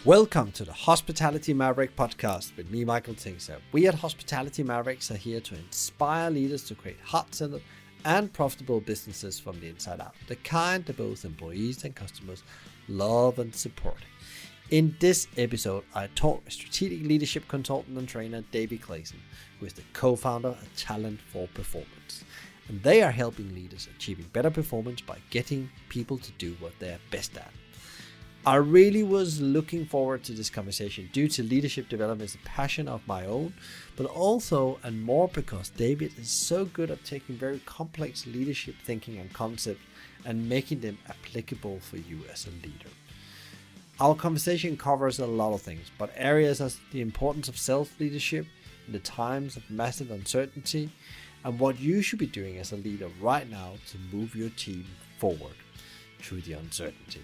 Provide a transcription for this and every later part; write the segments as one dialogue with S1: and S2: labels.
S1: Welcome to the Hospitality Maverick podcast with me, Michael Tingser. We at Hospitality Mavericks are here to inspire leaders to create heart-centered and profitable businesses from the inside out, the kind that both employees and customers love and support. In this episode, I talk with strategic leadership consultant and trainer David Klaasen, who is the co-founder of Talent for Performance. And they are helping leaders achieving better performance by getting people to do what they're best at. I really was looking forward to this conversation due to leadership development is a passion of my own, but also and more because David is so good at taking very complex leadership thinking and concepts and making them applicable for you as a leader. Our conversation covers a lot of things, but areas as the importance of self-leadership in the times of massive uncertainty and what you should be doing as a leader right now to move your team forward through the uncertainty.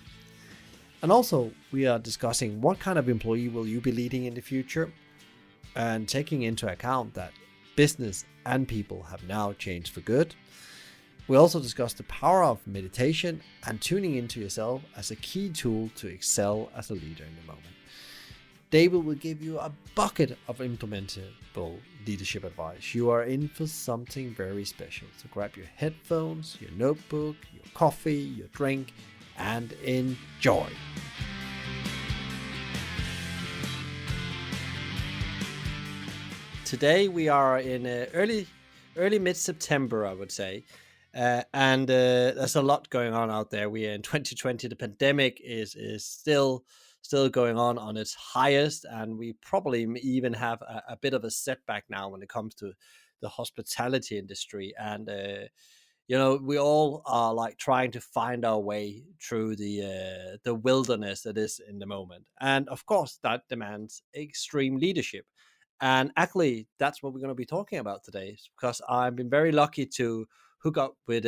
S1: And also, we are discussing what kind of employee will you be leading in the future, and taking into account that business and people have now changed for good. We also discuss the power of meditation and tuning into yourself as a key tool to excel as a leader in the moment. David will give you a bucket of implementable leadership advice. You are in for something very special. So grab your headphones, your notebook, your coffee, your drink, and enjoy. Today we are in early mid-September, I would say, and there's a lot going on out there. We are in 2020. The pandemic is still going on its highest, and we probably even have a bit of a setback now when it comes to the hospitality industry. And we all are like trying to find our way through the wilderness that is in the moment. And of course, that demands extreme leadership. And actually, that's what we're going to be talking about today, because I've been very lucky to hook up with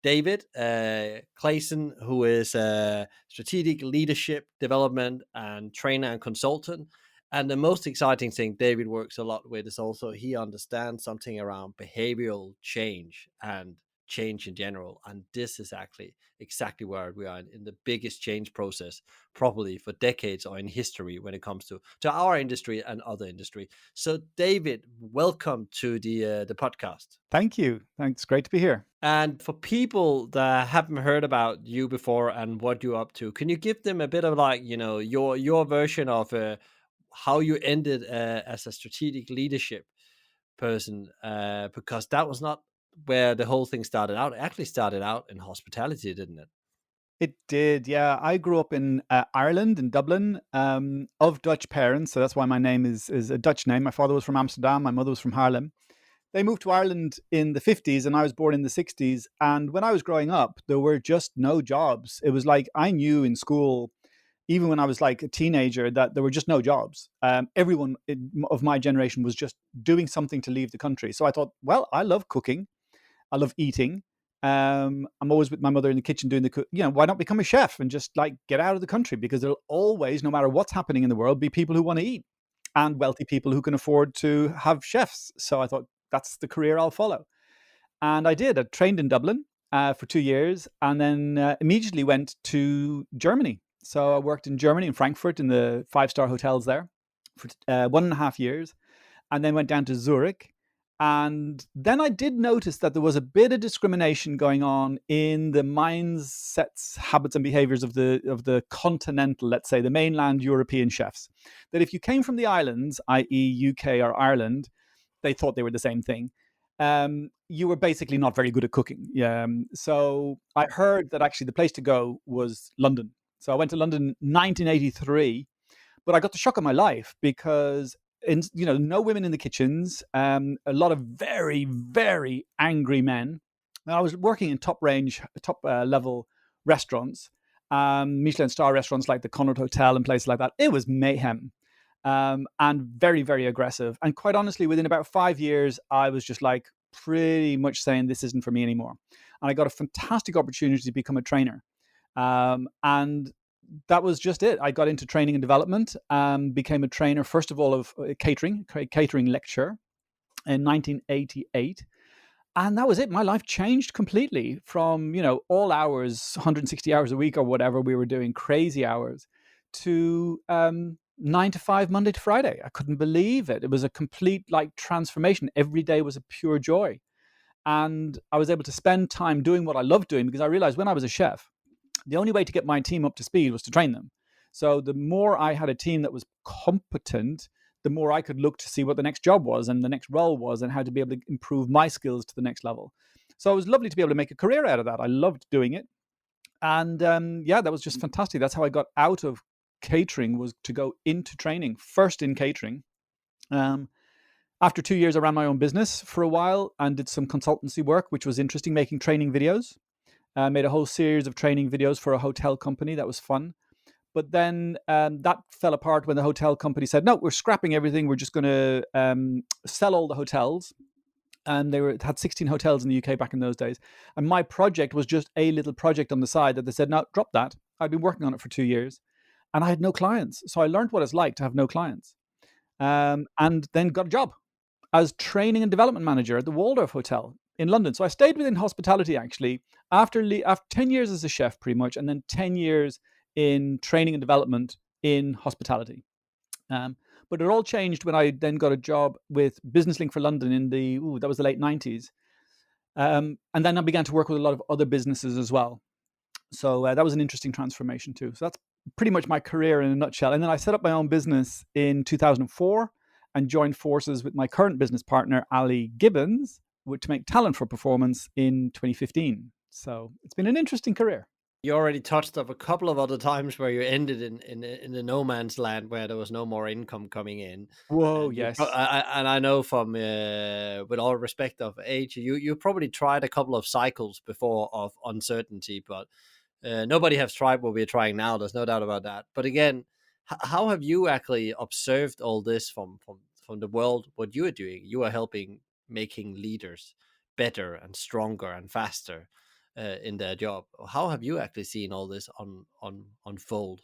S1: David Klaasen, who is a strategic leadership development and trainer and consultant. And the most exciting thing David works a lot with is also he understands something around behavioral change and change in general. And this is actually exactly where we are in the biggest change process, probably for decades or in history when it comes to our industry and other industry. So David, welcome to the podcast.
S2: Thank you. Thanks. Great to be here.
S1: And for people that haven't heard about you before and what you're up to, can you give them a bit of your version of how you ended as a strategic leadership person, because that was not where the whole thing started out. It actually started out in hospitality, didn't it?
S2: It did, yeah. I grew up in Ireland, in Dublin, of Dutch parents, so that's why my name is a Dutch name. My father was from Amsterdam, my mother was from Haarlem. They moved to Ireland in the 50s, and I was born in the 60s. And when I was growing up, there were just no jobs. It was like I knew in school, even when I was like a teenager, that there were just no jobs. Everyone of my generation was just doing something to leave the country. So I thought, well, I love cooking. I love eating. I'm always with my mother in the kitchen doing why not become a chef and just like get out of the country? Because there'll always, no matter what's happening in the world, be people who want to eat and wealthy people who can afford to have chefs. So I thought that's the career I'll follow. And I did. I trained in Dublin for 2 years and then immediately went to Germany. So I worked in Germany, in Frankfurt, in the 5-star hotels there for 1.5 years, and then went down to Zurich. And then I did notice that there was a bit of discrimination going on in the mindsets, habits, and behaviors of the continental, let's say, the mainland European chefs. That if you came from the islands, i.e. UK or Ireland, they thought they were the same thing. You were basically not very good at cooking. So I heard that actually the place to go was London. So I went to London in 1983, but I got the shock of my life because no women in the kitchens, a lot of very, very angry men. I was working in top level restaurants, Michelin star restaurants like the Connaught Hotel and places like that. It was mayhem and very, very aggressive. And quite honestly, within about 5 years, I was just like pretty much saying this isn't for me anymore. And I got a fantastic opportunity to become a trainer. And that was just it. I got into training and development, became a trainer, first of all, of catering lecturer in 1988. And that was it. My life changed completely from, all hours, 160 hours a week or whatever we were doing, crazy hours, to 9 to 5, Monday to Friday. I couldn't believe it. It was a complete transformation. Every day was a pure joy. And I was able to spend time doing what I loved doing, because I realized when I was a chef, the only way to get my team up to speed was to train them. So the more I had a team that was competent, the more I could look to see what the next job was and the next role was and how to be able to improve my skills to the next level. So it was lovely to be able to make a career out of that. I loved doing it. And that was just fantastic. That's how I got out of catering, was to go into training, first in catering. After 2 years, I ran my own business for a while and did some consultancy work, which was interesting, making training videos. Made a whole series of training videos for a hotel company. That was fun. But then that fell apart when the hotel company said, no, we're scrapping everything. We're just going to sell all the hotels. And they had 16 hotels in the UK back in those days. And my project was just a little project on the side that they said, no, drop that. I'd been working on it for 2 years and I had no clients. So I learned what it's like to have no clients, and then got a job as training and development manager at the Waldorf Hotel in London. So I stayed within hospitality, actually, after 10 years as a chef, pretty much, and then 10 years in training and development in hospitality. But it all changed when I then got a job with Business Link for London in that was the late 90s. And then I began to work with a lot of other businesses as well. So that was an interesting transformation too. So that's pretty much my career in a nutshell. And then I set up my own business in 2004 and joined forces with my current business partner, Ali Gibbons, to make Talent for Performance in 2015. So it's been an interesting career.
S1: You already touched up a couple of other times where you ended in the no man's land where there was no more income coming in.
S2: Whoa,
S1: And
S2: yes.
S1: I know from with all respect of age, you probably tried a couple of cycles before of uncertainty, but nobody has tried what we're trying now. There's no doubt about that. But again, how have you actually observed all this from the world? What you are doing, you are helping making leaders better and stronger and faster in their job. How have you actually seen all this unfold?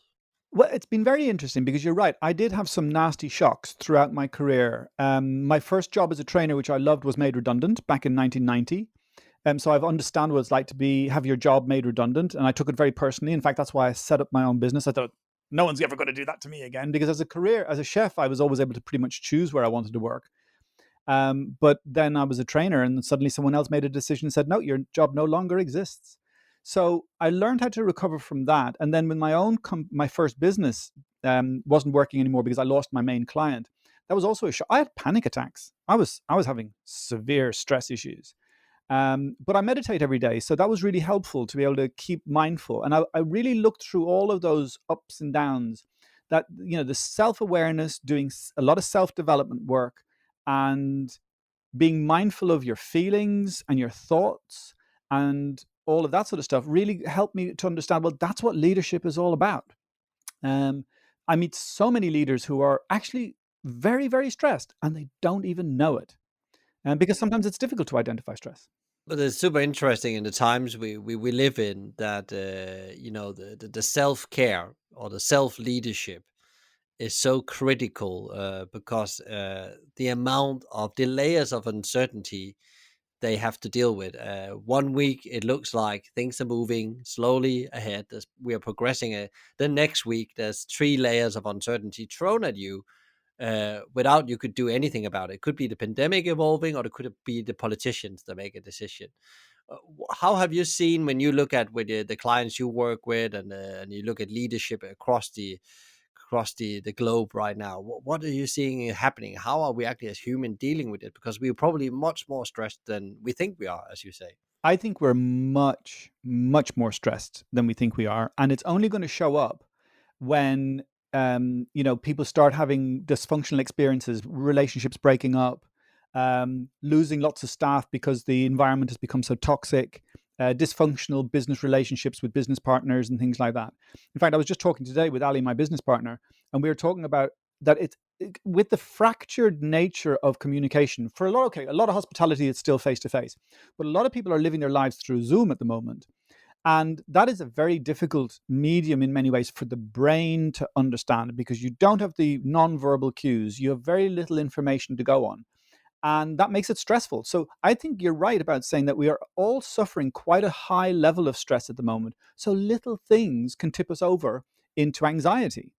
S2: Well, it's been very interesting because you're right. I did have some nasty shocks throughout my career. My first job as a trainer, which I loved, was made redundant back in 1990. So I've understand what it's like to have your job made redundant, and I took it very personally. In fact, that's why I set up my own business. I thought, no one's ever going to do that to me again, because as a chef, I was always able to pretty much choose where I wanted to work. But then I was a trainer, and suddenly someone else made a decision and said, no, your job no longer exists. So I learned how to recover from that. And then when my first business wasn't working anymore because I lost my main client, that was also a shock. I had panic attacks. I was having severe stress issues. But I meditate every day. So that was really helpful to be able to keep mindful. And I really looked through all of those ups and downs, that, the self-awareness, doing a lot of self-development work, and being mindful of your feelings and your thoughts and all of that sort of stuff really helped me to understand, well, that's what leadership is all about. I meet so many leaders who are actually very, very stressed and they don't even know it. Because sometimes it's difficult to identify stress.
S1: But it's super interesting in the times we live in that, the self-care or the self-leadership is so critical because the amount of the layers of uncertainty they have to deal with. 1 week, it looks like things are moving slowly ahead. We are progressing. The next week, there's 3 layers of uncertainty thrown at you without you could do anything about it. It could be the pandemic evolving, or it could be the politicians that make a decision. How have you seen, when you look at with the clients you work with, and you look at leadership across the globe right now, what are you seeing happening? How are we actually as human dealing with it? Because we're probably much more stressed than we think we are, as you say.
S2: I think we're much, much more stressed than we think we are. And it's only going to show up when people start having dysfunctional experiences, relationships breaking up, losing lots of staff because the environment has become so toxic, dysfunctional business relationships with business partners and things like that. In fact, I was just talking today with Ali, my business partner, and we were talking about that with the fractured nature of communication. For a lot of hospitality, it's still face to face, but a lot of people are living their lives through Zoom at the moment. And that is a very difficult medium in many ways for the brain to understand, because you don't have the non-verbal cues. You have very little information to go on. And that makes it stressful. So I think you're right about saying that we are all suffering quite a high level of stress at the moment. So little things can tip us over into anxiety.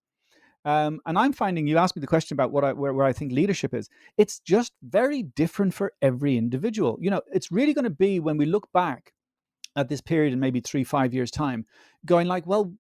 S2: And I'm finding, you asked me the question about where I think leadership is. It's just very different for every individual. It's really going to be when we look back at this period in maybe 3, 5 years' time, going like, well,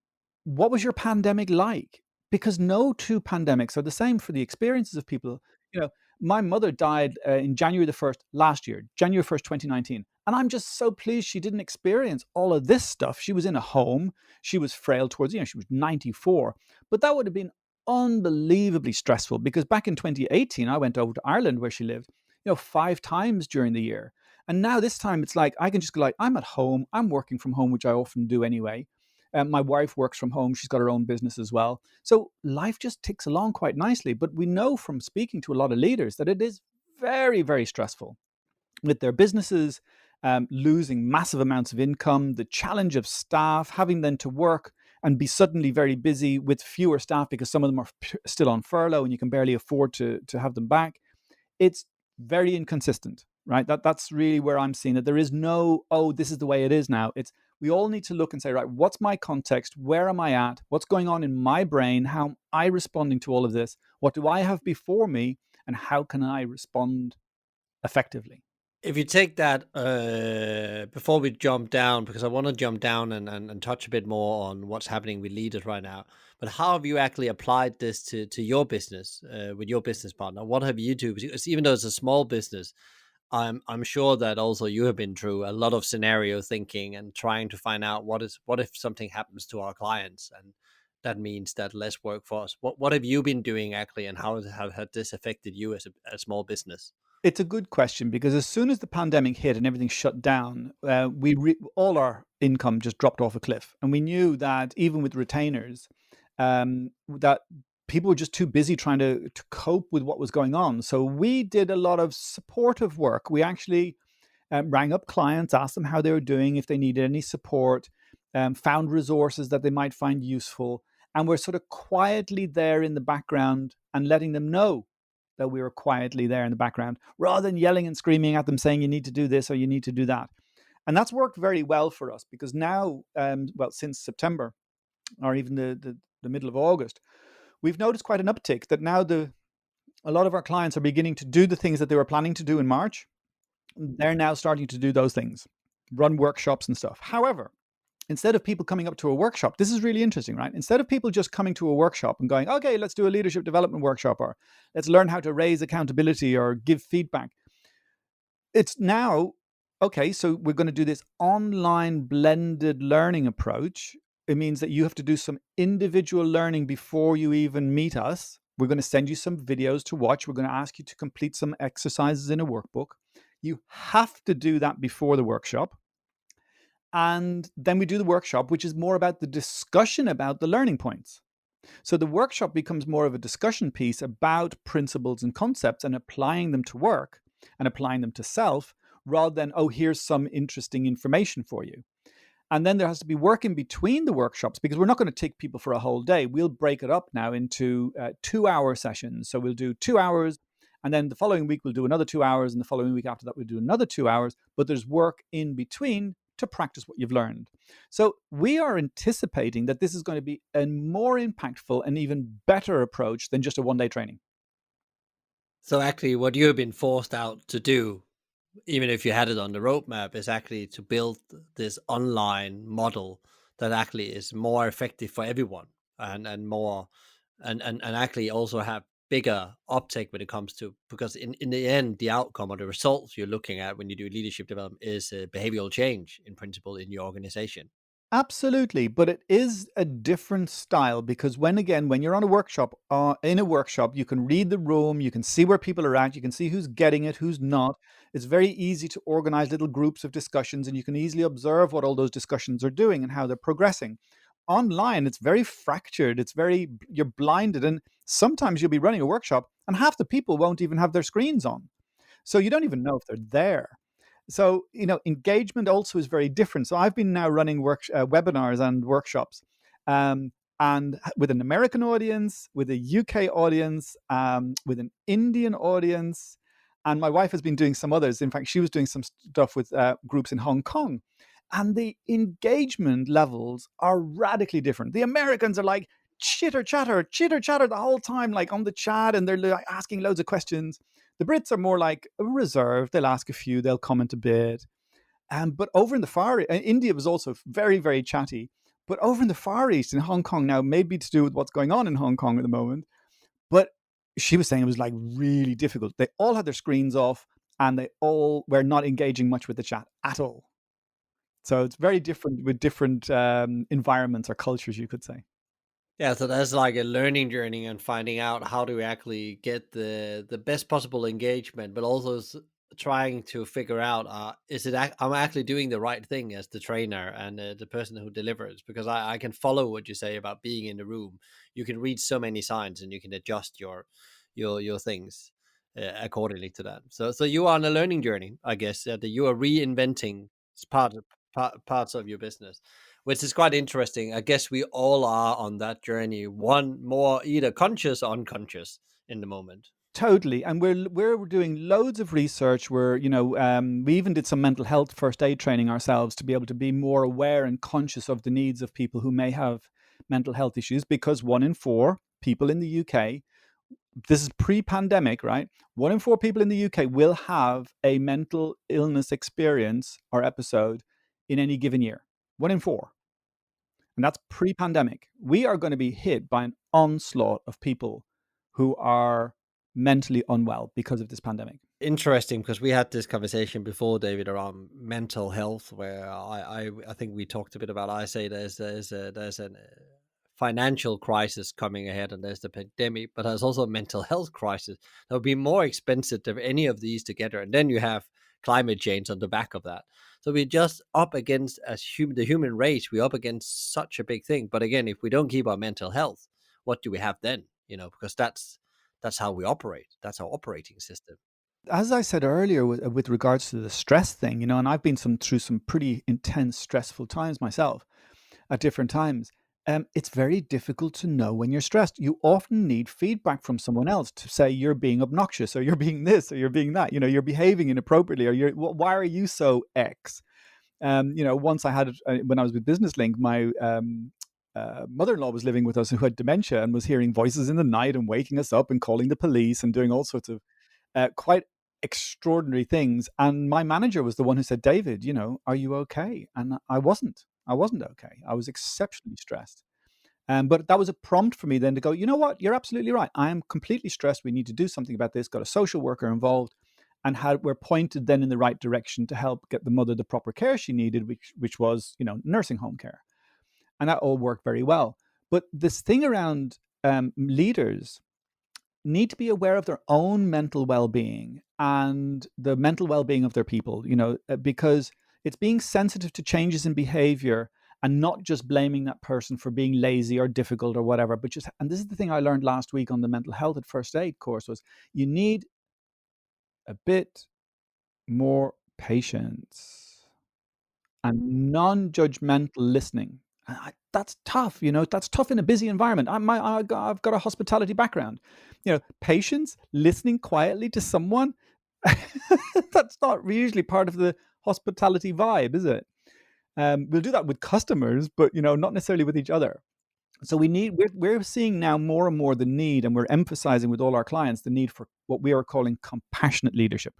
S2: what was your pandemic like? Because no two pandemics are the same for the experiences of people. You know, my mother died in January the 1st last year, January 1st, 2019. And I'm just so pleased she didn't experience all of this stuff. She was in a home. She was frail towards, she was 94. But that would have been unbelievably stressful because back in 2018, I went over to Ireland where she lived, 5 times during the year. And now this time it's like I can just go like, I'm at home, I'm working from home, which I often do anyway. My wife works from home, she's got her own business as well. So life just ticks along quite nicely. But we know from speaking to a lot of leaders that it is very, very stressful with their businesses, losing massive amounts of income, the challenge of staff, having then to work and be suddenly very busy with fewer staff because some of them are still on furlough and you can barely afford to have them back. It's very inconsistent, right? That's really where I'm seeing that there is no, oh, this is the way it is now. It's we all need to look and say, right, what's my context? Where am I at? What's going on in my brain? How am I responding to all of this? What do I have before me? And how can I respond effectively?
S1: If you take that, before we jump down, because I want to jump down and touch a bit more on what's happening with leaders right now, but how have you actually applied this to your business, with your business partner? What have you do? Because even though it's a small business, I'm sure that also you have been through a lot of scenario thinking and trying to find out what if something happens to our clients, and that means that less work for us. What have you been doing actually, and how have had this affected you as a small business?
S2: It's a good question because as soon as the pandemic hit and everything shut down, all our income just dropped off a cliff, and we knew that even with retainers, that people were just too busy trying to cope with what was going on. So we did a lot of supportive work. We actually rang up clients, asked them how they were doing, if they needed any support, found resources that they might find useful, and we're sort of quietly there in the background and letting them know that we were quietly there in the background rather than yelling and screaming at them saying you need to do this or you need to do that. And that's worked very well for us because now, since September or even the middle of August, we've noticed quite an uptick that now a lot of our clients are beginning to do the things that they were planning to do in March. They're now starting to do those things, run workshops and stuff. However, instead of people coming up to a workshop, this is really interesting, right? Instead of people just coming to a workshop and going, okay, let's do a leadership development workshop, or let's learn how to raise accountability or give feedback. It's now, okay, so we're going to do this online blended learning approach. It means that you have to do some individual learning before you even meet us. We're going to send you some videos to watch. We're going to ask you to complete some exercises in a workbook. You have to do that before the workshop. And then we do the workshop, which is more about the discussion about the learning points. So the workshop becomes more of a discussion piece about principles and concepts and applying them to work and applying them to self rather than, oh, here's some interesting information for you. And then there has to be work in between the workshops because we're not going to take people for a whole day. We'll break it up now into 2-hour sessions. So we'll do 2 hours, and then the following week we'll do another 2 hours, and the following week after that we'll do another 2 hours. But there's work in between to practice what you've learned. So we are anticipating that this is going to be a more impactful and even better approach than just a one-day training.
S1: So actually, what you have been forced out to do, even if you had it on the roadmap, is actually to build this online model that actually is more effective for everyone, and more, and actually also have bigger uptake when it comes to, because in the end, the outcome or the results you're looking at when you do leadership development is behavioral change in principle in your organization.
S2: Absolutely, but it is a different style because when you're on a workshop, in a workshop, you can read the room, you can see where people are at, you can see who's getting it, who's not. It's very easy to organize little groups of discussions, and you can easily observe what all those discussions are doing and how they're progressing. Online, it's very fractured. You're blinded, and sometimes you'll be running a workshop, and half the people won't even have their screens on, so you don't even know if they're there. So, engagement also is very different. So I've been now running webinars and workshops, and with an American audience, with a UK audience, with an Indian audience, and my wife has been doing some others. In fact, she was doing some stuff with groups in Hong Kong, and the engagement levels are radically different. The Americans are like, chitter chatter the whole time, like on the chat, and they're like asking loads of questions. The Brits are more like reserved. They'll ask a few, they'll comment a bit. But over in the Far East, India was also very, very chatty. But over in the Far East, in Hong Kong now, maybe to do with what's going on in Hong Kong at the moment, but she was saying it was like really difficult. They all had their screens off and they all were not engaging much with the chat at all. So it's very different with different environments or cultures, you could say.
S1: Yeah, so that's like a learning journey and finding out how to actually get the best possible engagement, but also trying to figure out is it I'm actually doing the right thing as the trainer and the person who delivers, because I can follow what you say about being in the room. You can read so many signs and you can adjust your things accordingly to that. So you are on a learning journey, I guess, that you are reinventing parts of your business, which is quite interesting. I guess we all are on that journey, one more either conscious or unconscious in the moment.
S2: Totally, and we're doing loads of research. We even did some mental health first aid training ourselves to be able to be more aware and conscious of the needs of people who may have mental health issues. Because 1 in 4 people in the UK, this is pre-pandemic, right? 1 in 4 people in the UK will have a mental illness experience or episode in any given year. 1 in 4. And that's pre-pandemic. We are going to be hit by an onslaught of people who are mentally unwell because of this pandemic.
S1: Interesting, because we had this conversation before, David, around mental health, where I think we talked a bit about. I say there's a financial crisis coming ahead, and there's the pandemic, but there's also a mental health crisis that would be more expensive than any of these together. And then you have climate change on the back of that. So we're just up against, as the human race, we're up against such a big thing. But again, if we don't keep our mental health, what do we have then? Because that's how we operate. That's our operating system.
S2: As I said earlier, with regards to the stress thing, and I've been through some pretty intense, stressful times myself at different times. It's very difficult to know when you're stressed. You often need feedback from someone else to say you're being obnoxious, or you're being this, or you're being that. You're behaving inappropriately, or why are you so X? Once I had when I was with Business Link, my mother-in-law was living with us who had dementia and was hearing voices in the night and waking us up and calling the police and doing all sorts of quite extraordinary things. And my manager was the one who said, David, are you okay? And I wasn't. I wasn't okay. I was exceptionally stressed. But that was a prompt for me then to go, you know what? You're absolutely right. I am completely stressed. We need to do something about this. Got a social worker involved, and we're pointed then in the right direction to help get the mother the proper care she needed, which was, nursing home care. And that all worked very well. But this thing around leaders need to be aware of their own mental well-being and the mental well-being of their people, because it's being sensitive to changes in behavior and not just blaming that person for being lazy or difficult or whatever, but and this is the thing I learned last week on the mental health at first aid course, was you need a bit more patience and non-judgmental listening. That's tough, that's tough in a busy environment. I've got a hospitality background. Patience, listening quietly to someone, that's not usually part of the hospitality vibe, is it? We'll do that with customers, but not necessarily with each other. So we're seeing now more and more the need, and we're emphasizing with all our clients the need for what we are calling compassionate leadership.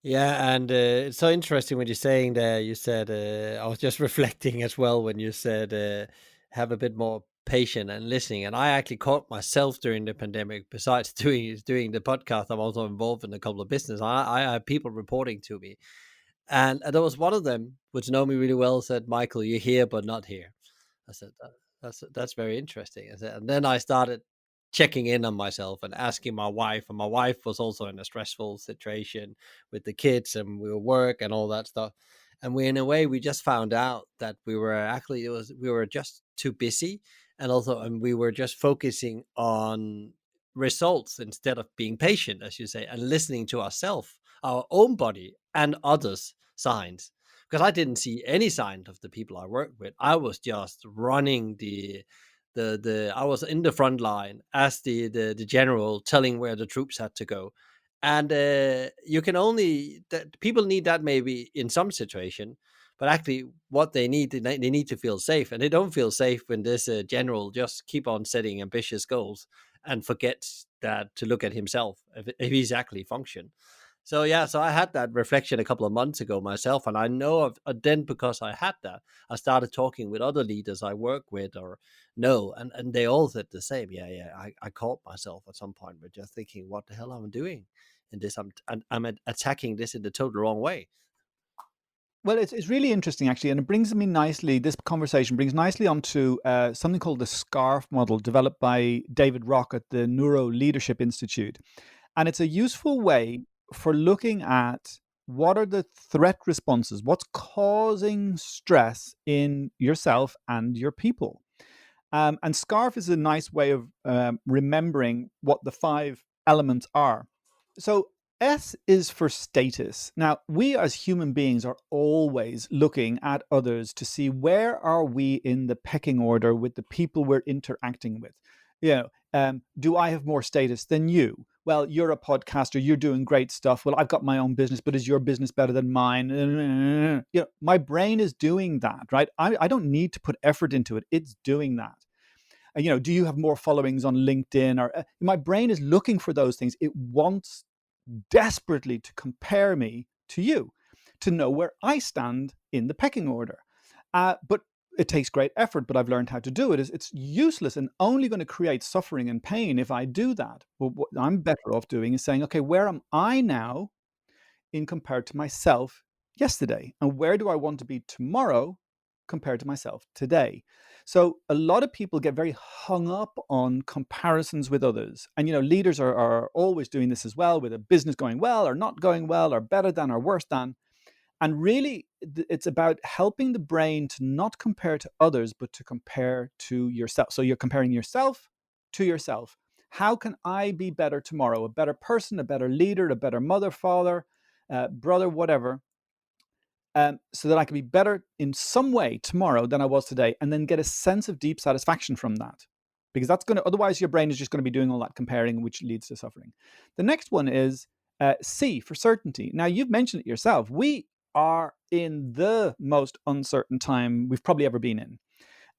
S1: Yeah, and it's so interesting when you're saying there. You said I was just reflecting as well when you said have a bit more patient and listening. And I actually caught myself during the pandemic. Besides doing the podcast, I'm also involved in a couple of business. I have people reporting to me, and there was one of them which know me really well said, "Michael, you're here but not here." I said, that's very interesting." I said, and then I started checking in on myself and asking my wife, and my wife was also in a stressful situation with the kids and we were work and all that stuff. And we, in a way, we just found out that we were just too busy, and we were just focusing on results instead of being patient, as you say, and listening to ourselves, our own body, and others' signs, because I didn't see any sign of the people I worked with. I was just running the I was in the front line as the general, telling where the troops had to go. And you can only that people need that maybe in some situation, But actually, what they need to feel safe, and they don't feel safe when this general just keep on setting ambitious goals and forgets that to look at himself if he's actually function. So yeah, so I had that reflection a couple of months ago myself, and I know then because I had that, I started talking with other leaders I work with or know, and they all said the same. Yeah, I caught myself at some point with just thinking, what the hell am I doing in this? I'm attacking this in the total wrong way.
S2: Well, it's really interesting, actually, and it brings me nicely, this conversation brings nicely onto something called the SCARF model developed by David Rock at the Neuro Leadership Institute. And it's a useful way for looking at what are the threat responses, what's causing stress in yourself and your people. And SCARF is a nice way of remembering what the 5 elements are. So S is for status. Now, we as human beings are always looking at others to see where are we in the pecking order with the people we're interacting with. Do I have more status than you? Well, you're a podcaster, you're doing great stuff. Well, I've got my own business, but is your business better than mine? My brain is doing that, right? I don't need to put effort into it. It's doing that. Do you have more followings on LinkedIn? Or my brain is looking for those things. It wants desperately to compare me to you, to know where I stand in the pecking order. But it takes great effort, but I've learned how to do it. It's useless and only going to create suffering and pain if I do that. But what I'm better off doing is saying, okay, where am I now in compared to myself yesterday? And where do I want to be tomorrow compared to myself today? So a lot of people get very hung up on comparisons with others. And, leaders are always doing this as well, with a business going well or not going well or better than or worse than. And really, it's about helping the brain to not compare to others, but to compare to yourself. So you're comparing yourself to yourself. How can I be better tomorrow? A better person, a better leader, a better mother, father, brother, whatever, so that I can be better in some way tomorrow than I was today, and then get a sense of deep satisfaction from that. Because otherwise your brain is just going to be doing all that comparing, which leads to suffering. The next one is C, for certainty. Now, you've mentioned it yourself. We are in the most uncertain time we've probably ever been in.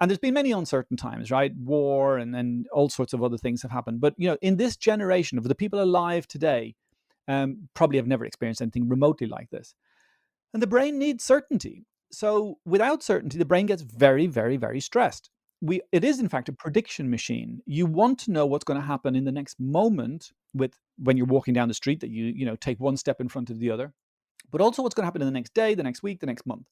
S2: And there's been many uncertain times, right? War and all sorts of other things have happened. But, in this generation of the people alive today, probably have never experienced anything remotely like this. And the brain needs certainty. So without certainty, the brain gets very, very, very stressed. It is, in fact, a prediction machine. You want to know what's going to happen in the next moment when you're walking down the street, that you take one step in front of the other, but also what's going to happen in the next day, the next week, the next month.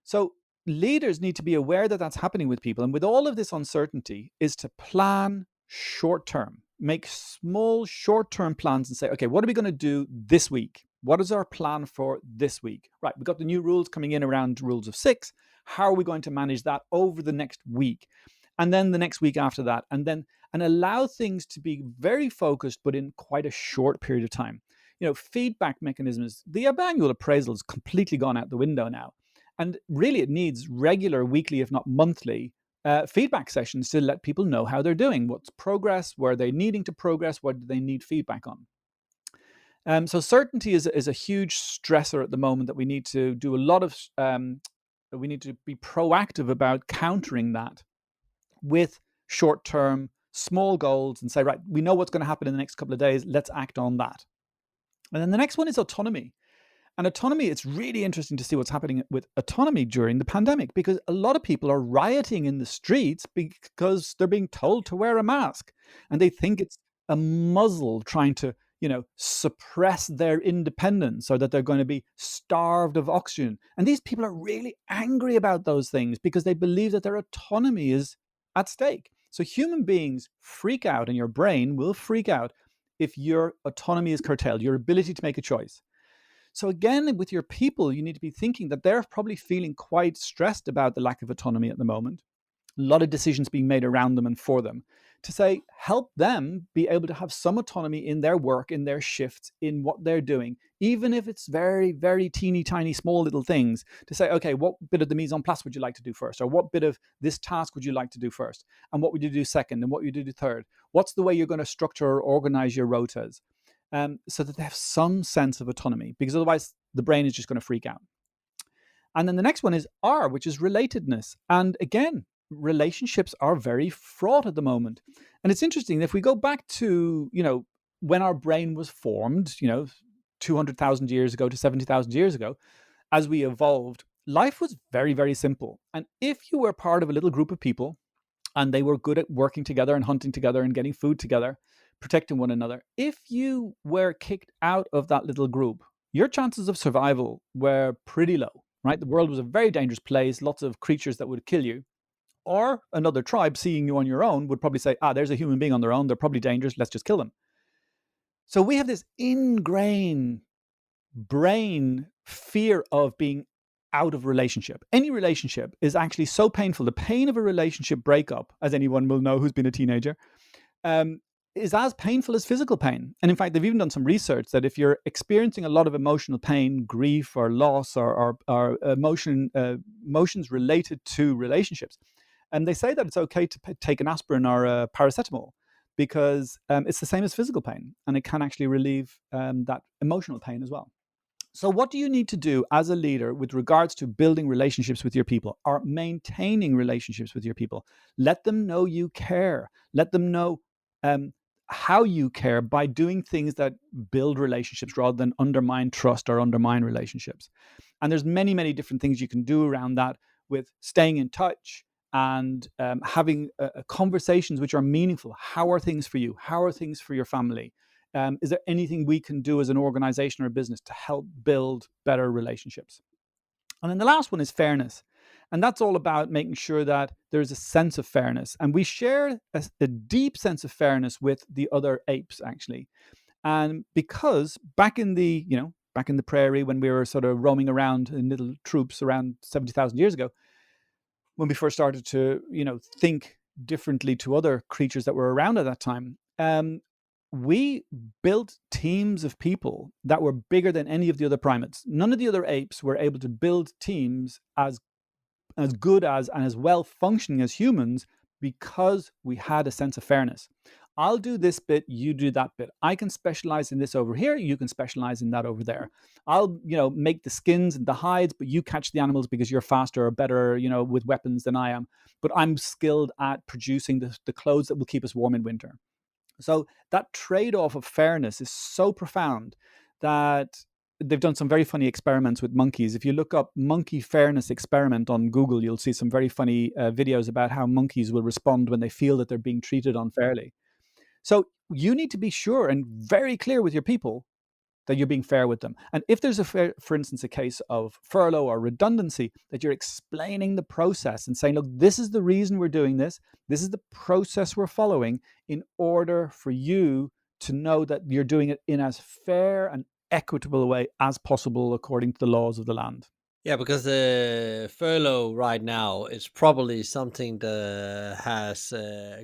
S2: So leaders need to be aware that that's happening with people. And with all of this uncertainty is to plan short term, make small short term plans and say, okay, what are we going to do this week? What is our plan for this week? Right, we've got the new rules coming in around rules of 6. How are we going to manage that over the next week? And then the next week after that, and allow things to be very focused, but in quite a short period of time. Feedback mechanisms, the annual appraisal has completely gone out the window now. And really it needs regular, weekly, if not monthly, feedback sessions to let people know how they're doing, what's progress, where they're needing to progress, what do they need feedback on. So certainty is a huge stressor at the moment that we need to do a lot of, we need to be proactive about countering that with short-term, small goals and say, right, we know what's going to happen in the next couple of days, let's act on that. And then the next one is autonomy. And autonomy, it's really interesting to see what's happening with autonomy during the pandemic, because a lot of people are rioting in the streets because they're being told to wear a mask. And they think it's a muzzle trying to, suppress their independence, or that they're going to be starved of oxygen. And these people are really angry about those things because they believe that their autonomy is at stake. So human beings freak out, and your brain will freak out if your autonomy is curtailed, your ability to make a choice. So again, with your people, you need to be thinking that they're probably feeling quite stressed about the lack of autonomy at the moment. A lot of decisions being made around them and for them, to say, help them be able to have some autonomy in their work, in their shifts, in what they're doing, even if it's very, very teeny tiny, small little things, to say, okay, what bit of the mise en place would you like to do first? Or what bit of this task would you like to do first? And what would you do second? And what would you do third? What's the way you're going to structure or organize your rotas? So that they have some sense of autonomy, because otherwise the brain is just going to freak out. And then the next one is R, which is relatedness. And again, relationships are very fraught at the moment. And it's interesting, if we go back to, when our brain was formed, 200,000 years ago to 70,000 years ago, as we evolved, life was very, very simple. And if you were part of a little group of people and they were good at working together and hunting together and getting food together, protecting one another, if you were kicked out of that little group, your chances of survival were pretty low, right? The world was a very dangerous place, lots of creatures that would kill you. Or another tribe seeing you on your own would probably say, there's a human being on their own, they're probably dangerous, let's just kill them. So we have this ingrained brain fear of being out of relationship. Any relationship is actually so painful. The pain of a relationship breakup, as anyone will know who's been a teenager, is as painful as physical pain. And in fact, they've even done some research that if you're experiencing a lot of emotional pain, grief or loss or emotions related to relationships, and they say that it's okay to take an aspirin or a paracetamol because it's the same as physical pain, and it can actually relieve that emotional pain as well. So what do you need to do as a leader with regards to building relationships with your people or maintaining relationships with your people? Let them know you care. Let them know how you care by doing things that build relationships rather than undermine trust or undermine relationships. And there's many, many different things you can do around that, with staying in touch and having conversations which are meaningful. How are things for you? How are things for your family? Is there anything we can do as an organization or a business to help build better relationships? And then the last one is fairness. And that's all about making sure that there's a sense of fairness. And we share a deep sense of fairness with the other apes, actually. And because back in the prairie, when we were sort of roaming around in little troops around 70,000 years ago, when we first started to, think differently to other creatures that were around at that time, we built teams of people that were bigger than any of the other primates. None of the other apes were able to build teams as good as and as well functioning as humans because we had a sense of fairness. I'll do this bit, you do that bit. I can specialize in this over here, you can specialize in that over there. I'll, make the skins and the hides, but you catch the animals because you're faster or better, with weapons than I am. But I'm skilled at producing the clothes that will keep us warm in winter. So that trade-off of fairness is so profound that they've done some very funny experiments with monkeys. If you look up monkey fairness experiment on Google, you'll see some very funny videos about how monkeys will respond when they feel that they're being treated unfairly. So you need to be sure and very clear with your people that you're being fair with them. And if there's for instance, a case of furlough or redundancy, that you're explaining the process and saying, look, this is the reason we're doing this. This is the process we're following in order for you to know that you're doing it in as fair and equitable a way as possible according to the laws of the land.
S1: Yeah, because the furlough right now is probably something that has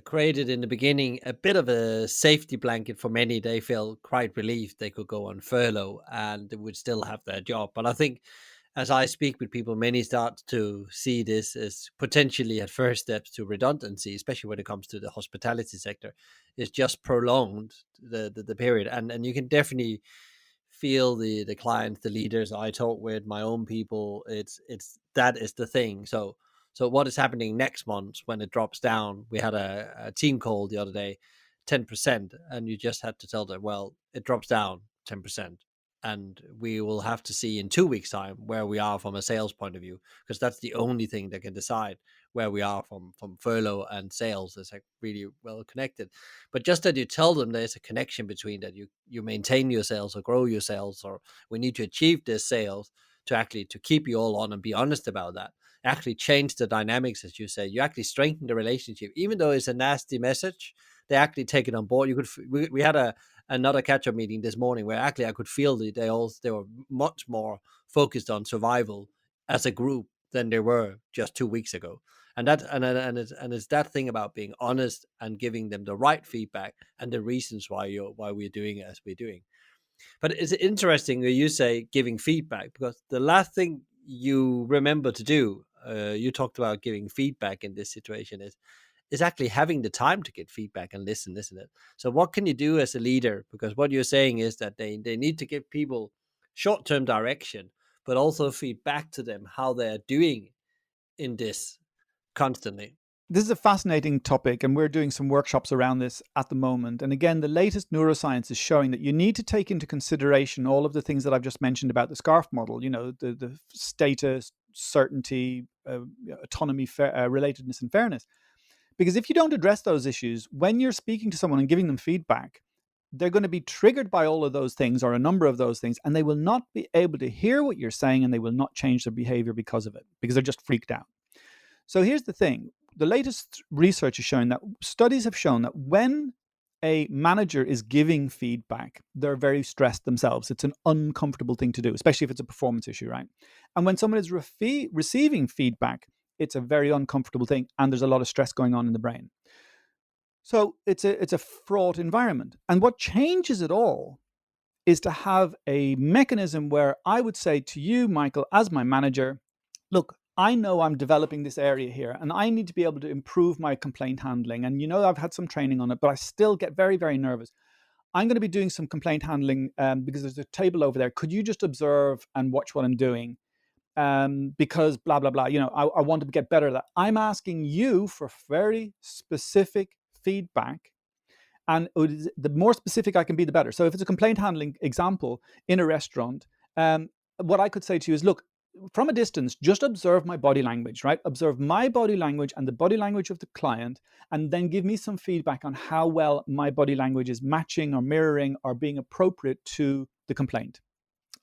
S1: created in the beginning a bit of a safety blanket for many. They felt quite relieved they could go on furlough and they would still have their job. But I think as I speak with people, many start to see this as potentially at first steps to redundancy, especially when it comes to the hospitality sector. It's just prolonged the period. And you can definitely feel the clients, the leaders I talk with, my own people. It's that is the thing. So what is happening next month when it drops down? We had a team call the other day, 10%, and you just had to tell them, well, it drops down 10%. And we will have to see in 2 weeks' time where we are from a sales point of view, because that's the only thing that can decide where we are from furlough and sales. Is like really well connected. But just that you tell them there's a connection between that, you maintain your sales or grow your sales, or we need to achieve this sales to actually to keep you all on and be honest about that. Actually change the dynamics, as you say. You actually strengthen the relationship, even though it's a nasty message. They actually take it on board. We had another catch-up meeting this morning where actually I could feel that they were much more focused on survival as a group than they were just 2 weeks ago. And it's that thing about being honest and giving them the right feedback and the reasons why we're doing it as we're doing. But it's interesting that you say giving feedback, because the last thing you remember to do, you talked about giving feedback in this situation, is actually having the time to get feedback and listen, isn't it? So what can you do as a leader? Because what you're saying is that they need to give people short-term direction, but also feed back to them how they're doing in this constantly.
S2: This is a fascinating topic, and we're doing some workshops around this at the moment. And again, the latest neuroscience is showing that you need to take into consideration all of the things that I've just mentioned about the SCARF model, the status, certainty, autonomy, relatedness, and fairness. Because if you don't address those issues, when you're speaking to someone and giving them feedback, they're going to be triggered by all of those things or a number of those things, and they will not be able to hear what you're saying, and they will not change their behavior because of it, because they're just freaked out. So here's the thing. The latest research is showing that studies have shown that when a manager is giving feedback, they're very stressed themselves. It's an uncomfortable thing to do, especially if it's a performance issue, right? And when someone is receiving feedback, it's a very uncomfortable thing, and there's a lot of stress going on in the brain. So it's a fraught environment. And what changes it all is to have a mechanism where I would say to you, Michael, as my manager, look, I know I'm developing this area here, and I need to be able to improve my complaint handling. And I've had some training on it, but I still get very, very nervous. I'm going to be doing some complaint handling because there's a table over there. Could you just observe and watch what I'm doing? Because blah, blah, blah. I want to get better at that. I'm asking you for very specific feedback. And the more specific I can be, the better. So if it's a complaint handling example in a restaurant, what I could say to you is, look, from a distance, just observe my body language, right? Observe my body language and the body language of the client, and then give me some feedback on how well my body language is matching or mirroring or being appropriate to the complaint.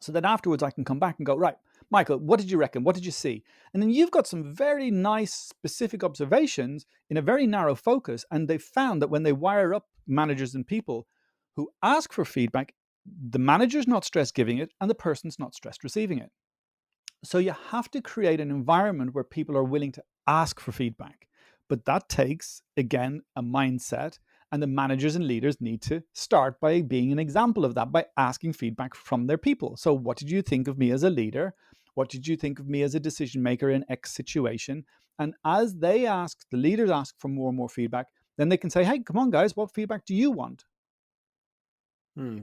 S2: So then afterwards, I can come back and go, right, Michael, what did you reckon? What did you see? And then you've got some very nice, specific observations in a very narrow focus. And they found that when they wire up managers and people who ask for feedback, the manager's not stressed giving it and the person's not stressed receiving it. So you have to create an environment where people are willing to ask for feedback. But that takes, again, a mindset. And the managers and leaders need to start by being an example of that, by asking feedback from their people. So what did you think of me as a leader? What did you think of me as a decision maker in X situation? And as they ask, the leaders ask for more and more feedback, then they can say, hey, come on, guys, what feedback do you want?